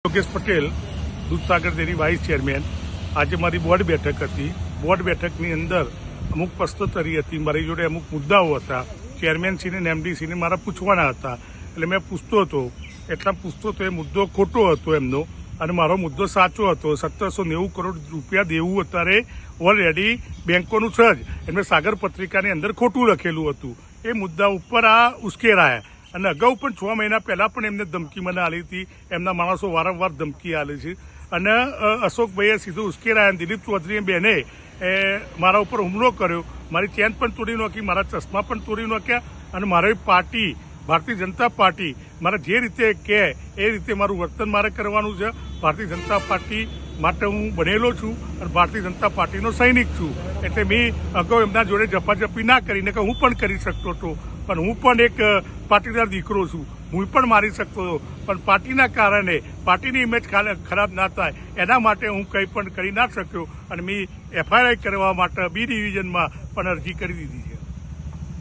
Yogesh Patel, Dudhsagar dairy vice chairman. આજે મારી board બેઠક હતી. બોર્ડ બેઠકની અંદર અમુક પ્રશ્નોત્તરી હતી. મારી જોડે અમુક મુદ્દાઓ હતા. ચેરમેનશ્રીને અને એમડીસીને મારા પૂછવાના હતા. એટલે મેં પૂછતો હતો. એ મુદ્દો ખોટો હતો એમનો અને મારો મુદ્દો સાચો હતો. 1790 કરોડ રૂપિયા દેવું અત્યારે ઓલરેડી બેંકોનું છે જ. એમને સાગર પત્રિકાની અંદર ખોટું લખેલું હતું. એ મુદ્દા ઉપર આ ઉશ્કેરાયા. અને અગાઉ પણ 6 મહિના પહેલા પણ એમને ધમકી મને આલી હતી. એમના માણસો વારંવાર ધમકી આલે છે. અને અશોકભાઈએ સીધું ઉશ્કેરાયા. દિલીપ ચૌધરીએ બેને મારા ઉપર હુમલો કર્યો. મારી ચેન પણ તોડી નાખી, મારા ચશ્મા પણ તોડી નાખ્યા. અને મારી પાર્ટી ભારતીય જનતા પાર્ટી મારે જે રીતે કહે એ રીતે મારું વર્તન મારે કરવાનું છે. ભારતીય જનતા પાર્ટી માટે હું બનેલો છું અને ભારતીય જનતા પાર્ટીનો સૈનિક છું. એટલે મેં અગાઉ એમના જોડે ઝપાઝપી ના કરીને કે હું પણ કરી શકતો હતો. પણ હું પણ એક પાટીદાર દીકરો છું. હું પણ મારી શકતો હતો. પણ પાર્ટીના કારણે પાર્ટીની ઇમેજ ખરાબ ના થાય એના માટે હું કંઈ પણ કરી ના શક્યો. અને મેં એફઆઈઆર કરવા માટે બી ડિવિઝનમાં પણ અરજી કરી દીધી.